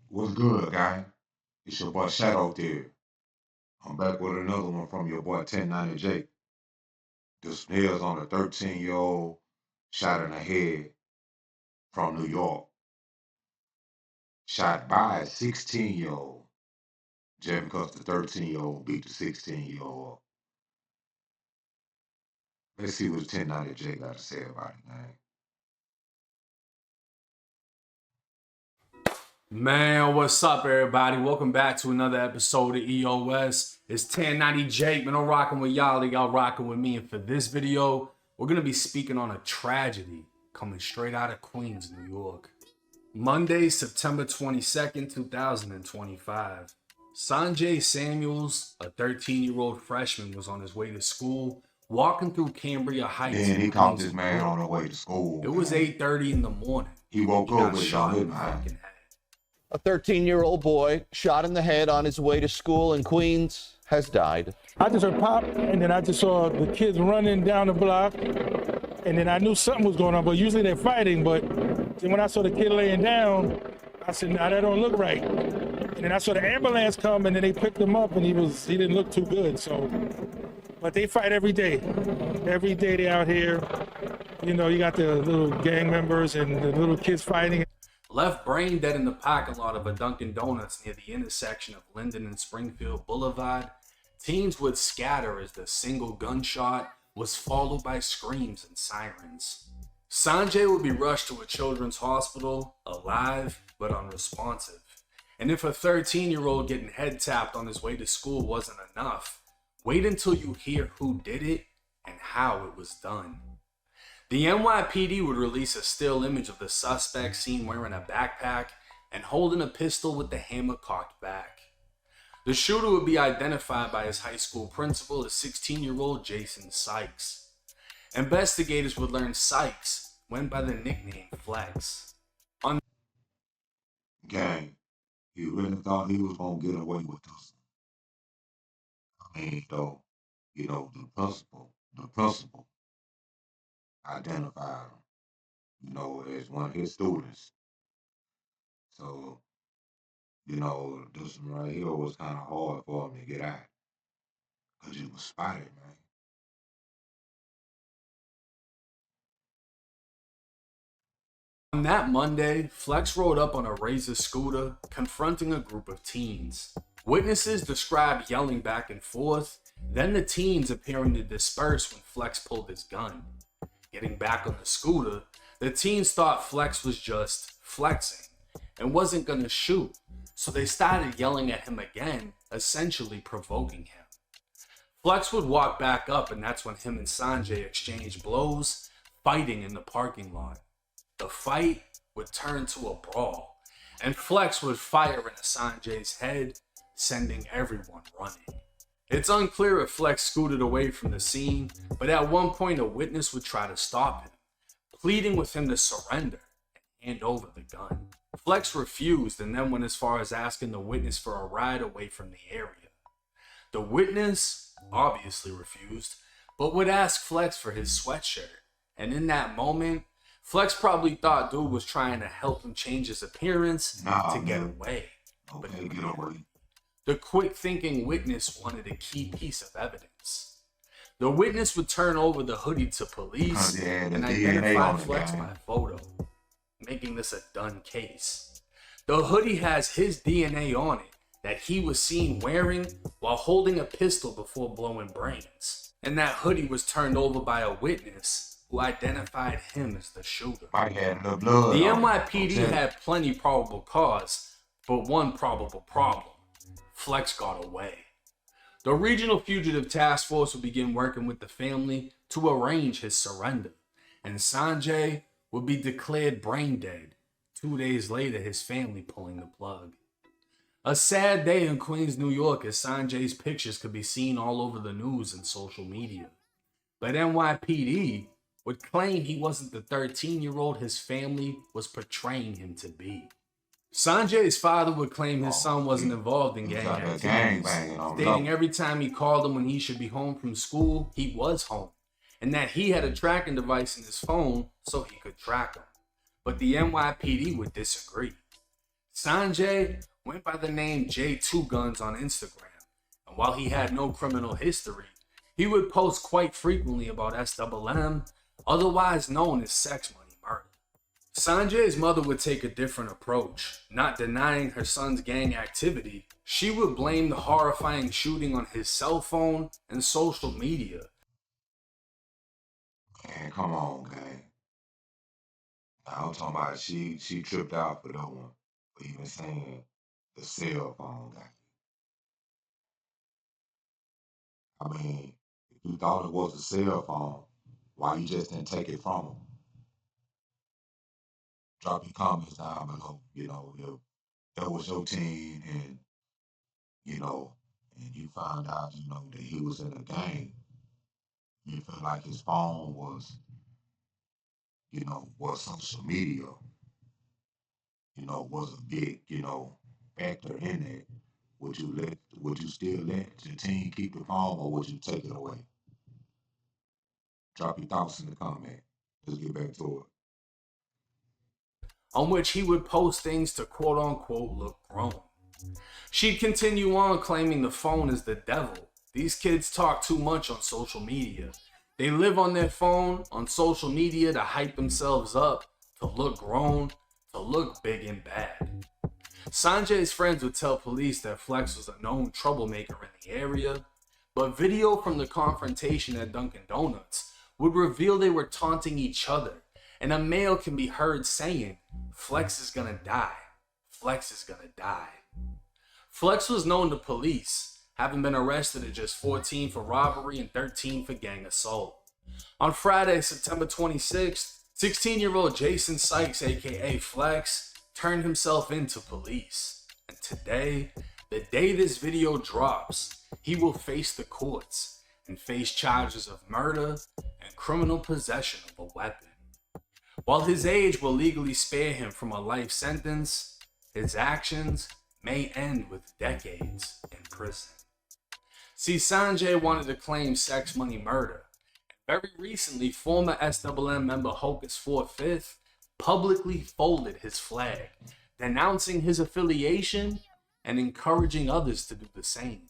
What's good, guy? It's your boy Shadow there. I'm back with another one from your boy 1090 Jake. This here's on a 13-year-old shot in the head from New York. Shot by a 16-year-old just because the 13-year-old beat the 16-year-old. Let's see what 1090 Jake got to say about it, man. Man, what's up, everybody? Welcome back to another episode of EOS. It's 1090 Jake, man. I'm rocking with y'all, y'all rocking with me. And for this video, we're going to be speaking on a tragedy coming straight out of Queens, New York. Monday, September 22nd, 2025. Sanjay Samuels, a 13-year-old freshman, was on his way to school, walking through Cambria Heights. Then he caught this man on the way to school. It was 8:30 in the morning. He woke up with shot in the head. A 13-year-old boy shot in the head on his way to school in Queens has died. I just heard pop, and then I just saw the kids running down the block, and then I knew something was going on, but usually they're fighting, but then when I saw the kid laying down, I said, nah, that don't look right. And then I saw the ambulance come, and then they picked him up, and he didn't look too good, so. But they fight every day. Every day they out here. You know, you got the little gang members and the little kids fighting. Left brain dead in the parking lot of a Dunkin' Donuts near the intersection of Linden and Springfield Boulevard, teens would scatter as the single gunshot was followed by screams and sirens. Sanjay would be rushed to a children's hospital, alive but unresponsive. And if a 13-year-old getting head tapped on his way to school wasn't enough, wait until you hear who did it and how it was done. The NYPD would release a still image of the suspect seen wearing a backpack and holding a pistol with the hammer cocked back. The shooter would be identified by his high school principal as 16-year-old Jason Sykes. Investigators would learn Sykes went by the nickname Flex. Gang, he really thought he was going to get away with this. I mean, though, the principal identified him, as one of his students. So, this one right here was kind of hard for him to get out because he was spotted, man. On that Monday, Flex rode up on a Razor scooter, confronting a group of teens. Witnesses described yelling back and forth, then the teens appearing to disperse when Flex pulled his gun. Getting back on the scooter, the teens thought Flex was just flexing and wasn't going to shoot, so they started yelling at him again, essentially provoking him. Flex would walk back up, and that's when him and Sanjay exchanged blows, fighting in the parking lot. The fight would turn to a brawl, and Flex would fire into Sanjay's head, sending everyone running. It's unclear if Flex scooted away from the scene, but at one point a witness would try to stop him, pleading with him to surrender and hand over the gun. Flex refused and then went as far as asking the witness for a ride away from the area. The witness obviously refused, but would ask Flex for his sweatshirt, and in that moment, Flex probably thought dude was trying to help him change his appearance to get away. But get away. The quick-thinking witness wanted a key piece of evidence. The witness would turn over the hoodie to police and identify Flex by photo, making this a done case. The hoodie has his DNA on it that he was seen wearing while holding a pistol before blowing brains. And that hoodie was turned over by a witness who identified him as the shooter. The NYPD had plenty probable cause, but one probable problem. Flex got away. The Regional Fugitive Task Force would begin working with the family to arrange his surrender, and Sanjay would be declared brain dead 2 days later, his family pulling the plug. A sad day in Queens, New York, as Sanjay's pictures could be seen all over the news and social media. But NYPD would claim he wasn't the 13-year-old his family was portraying him to be. Sanjay's father would claim his son wasn't involved in gang activities, stating every time he called him when he should be home from school, he was home, and that he had a tracking device in his phone so he could track him. But the NYPD would disagree. Sanjay went by the name J2 Guns on Instagram, and while he had no criminal history, he would post quite frequently about SWM, otherwise known as sex money murder. Sanjay's mother would take a different approach, not denying her son's gang activity. She would blame the horrifying shooting on his cell phone and social media. Man, come on, gang. I'm talking about she tripped out for that one. For even saying the cell phone guy. I mean, if you thought it was a cell phone, why you just didn't take it from him? Drop your comments down below. You know, if that was your team and, you know, and you found out, you know, that he was in a gang, you feel like his phone was, you know, was social media, you know, was a big, you know, factor in it. Would you still let your team keep the phone or would you take it away? Drop your thoughts in the comment. Let's get back to it. On which he would post things to quote unquote look grown. She'd continue on claiming the phone is the devil. These kids talk too much on social media. They live on their phone, on social media to hype themselves up, to look grown, to look big and bad. Sanjay's friends would tell police that Flex was a known troublemaker in the area, but video from the confrontation at Dunkin' Donuts would reveal they were taunting each other, and a male can be heard saying, "Flex is gonna die. Flex is gonna die." Flex was known to police, having been arrested at just 14 for robbery and 13 for gang assault. On Friday, September 26th, 16-year-old Jason Sykes, aka Flex, turned himself into police. And today, the day this video drops, he will face the courts and face charges of murder and criminal possession of a weapon. While his age will legally spare him from a life sentence, his actions may end with decades in prison. See, Sanjay wanted to claim sex money murder. Very recently, former SWM member Hocus 4/5 publicly folded his flag, denouncing his affiliation and encouraging others to do the same.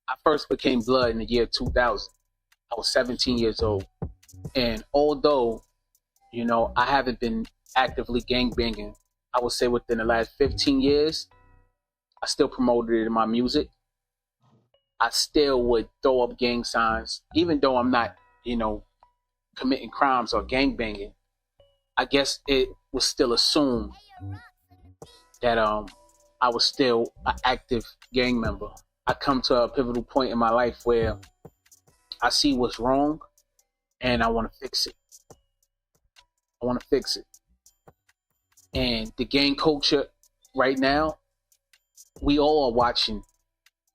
I first became Blood in the year 2000. I was 17 years old. And although, you know, I haven't been actively gangbanging, I would say within the last 15 years, I still promoted it in my music. I still would throw up gang signs, even though I'm not, you know, committing crimes or gangbanging. I guess it was still assumed that I was still an active gang member. I come to a pivotal point in my life where I see what's wrong and I want to fix it. I want to fix it. And the gang culture right now, we all are watching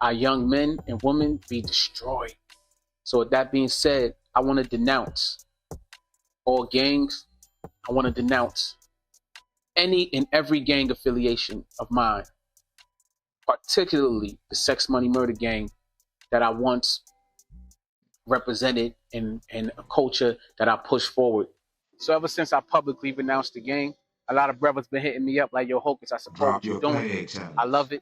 our young men and women be destroyed. So with that being said, I want to denounce all gangs. I want to denounce any and every gang affiliation of mine, particularly the sex money murder gang that I once represented in a culture that I pushed forward. So ever since I publicly renounced the gang, a lot of brothers been hitting me up like, "Yo, Hocus, I support what you're doing. I love it.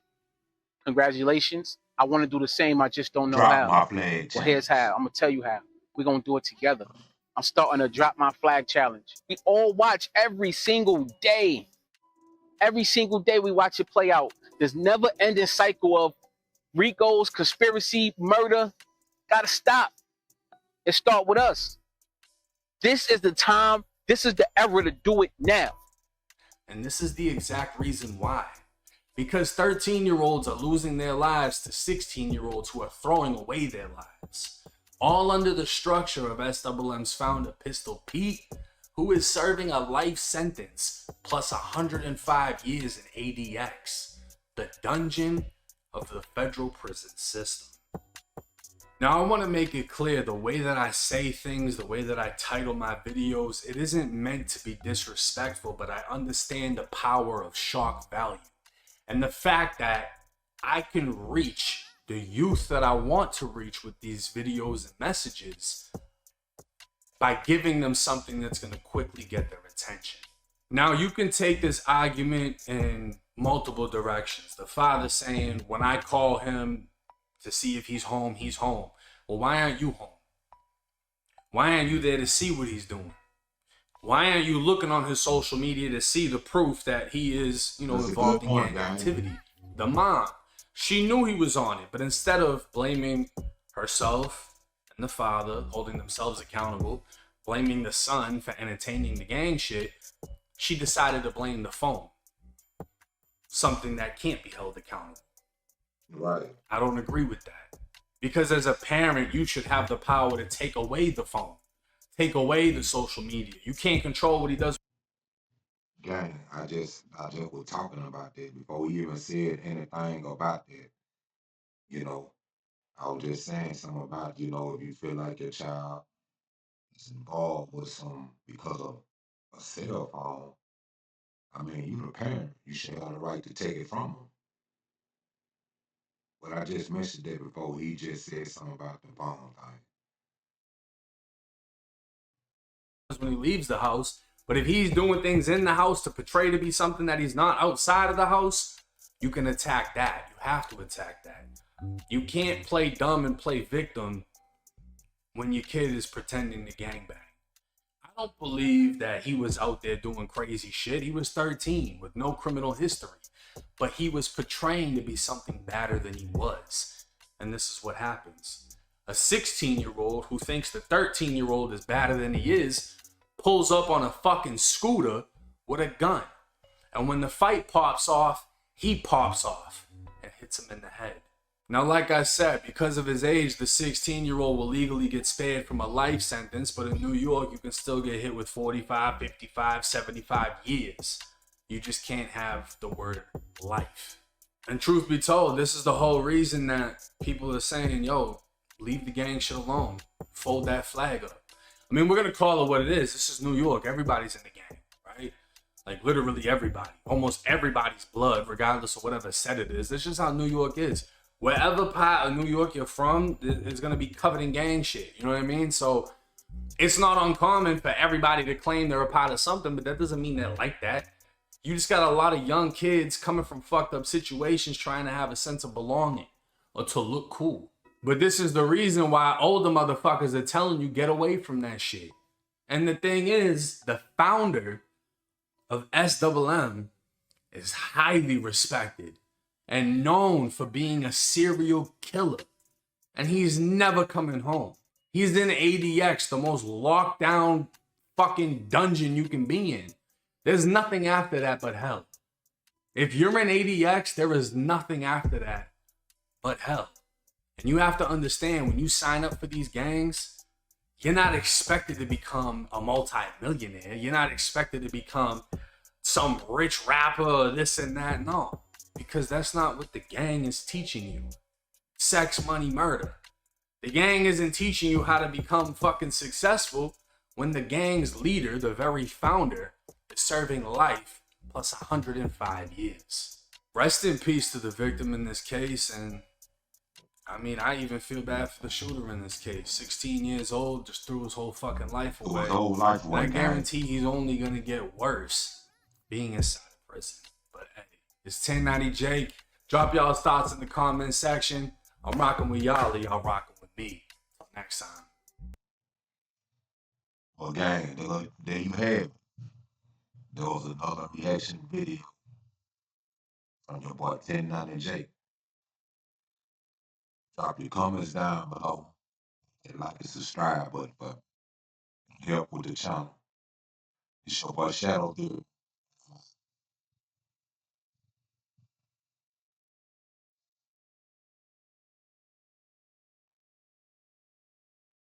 Congratulations. I want to do the same. I just don't know how." My flag. Well, here's how. I'm going to tell you how. We're going to do it together. I'm starting a Drop My Flag challenge. We all watch every single day. Every single day we watch it play out. There's never ending cycle of Rico's, conspiracy, murder. Gotta stop. It start with us. This is the time. This is the era to do it now. And this is the exact reason why. Because 13-year-olds are losing their lives to 16-year-olds who are throwing away their lives. All under the structure of SWM's founder, Pistol Pete, who is serving a life sentence plus 105 years in ADX, the dungeon of the federal prison system. Now, I want to make it clear, the way that I say things, the way that I title my videos, it isn't meant to be disrespectful, but I understand the power of shock value. And the fact that I can reach the youth that I want to reach with these videos and messages by giving them something that's going to quickly get their attention. Now, you can take this argument in multiple directions. The father saying, when I call him to see if he's home, he's home. Well, why aren't you home? Why aren't you there to see what he's doing? Why aren't you looking on his social media to see the proof that he is, involved in gang activity? The mom, she knew he was on it, but instead of blaming herself and the father, holding themselves accountable, blaming the son for entertaining the gang shit, she decided to blame the phone. Something that can't be held accountable. Right. I don't agree with that. Because as a parent, you should have the power to take away the phone. Take away the social media. You can't control what he does. Gang, I just was talking about that before we even said anything about that. I was just saying something about, if you feel like your child is involved with some because of a cell phone, I mean, you the parent, you should have the right to take it from them. But I just mentioned that before he just said something about the phone thing. When he leaves the house, but if he's doing things in the house to portray to be something that he's not outside of the house, you can attack that. You have to attack that. You can't play dumb and play victim when your kid is pretending to gangbang. I don't believe that he was out there doing crazy shit. He was 13 with no criminal history, but he was portraying to be something badder than he was. And this is what happens. A 16-year-old who thinks the 13-year-old is badder than he is pulls up on a fucking scooter with a gun. And when the fight pops off, he pops off and hits him in the head. Now, like I said, because of his age, the 16-year-old will legally get spared from a life sentence, but in New York, you can still get hit with 45, 55, 75 years. You just can't have the word life. And truth be told, this is the whole reason that people are saying, yo, leave the gang shit alone. Fold that flag up. I mean, we're going to call it what it is. This is New York. Everybody's in the gang, right? Like, literally everybody. Almost everybody's blood, regardless of whatever set it is. That's just how New York is. Wherever part of New York you're from is going to be covered in gang shit. You know what I mean? So it's not uncommon for everybody to claim they're a part of something, but that doesn't mean they're like that. You just got a lot of young kids coming from fucked up situations trying to have a sense of belonging or to look cool. But this is the reason why older motherfuckers are telling you get away from that shit. And the thing is, the founder of SWM is highly respected and known for being a serial killer. And he's never coming home. He's in ADX, the most locked down fucking dungeon you can be in. There's nothing after that but hell. If you're in ADX, there is nothing after that but hell. And you have to understand, when you sign up for these gangs, you're not expected to become a multi-millionaire. You're not expected to become some rich rapper or this and that. No. Because that's not what the gang is teaching you. Sex, money, murder. The gang isn't teaching you how to become fucking successful when the gang's leader, the very founder, is serving life plus 105 years. Rest in peace to the victim in this case. And I mean, I even feel bad for the shooter in this case. 16 years old, just threw his whole fucking life away. And I guarantee he's only going to get worse being inside of prison. But hey. It's 1090 Jake. Drop y'all's thoughts in the comment section. I'm rocking with y'all, y'all rocking with me. Till next time. Well, gang, there you have it. There was another reaction video from your boy 1090 Jake. Drop your comments down below. And like and subscribe button for help with the channel. It's your boy Shadow Dude.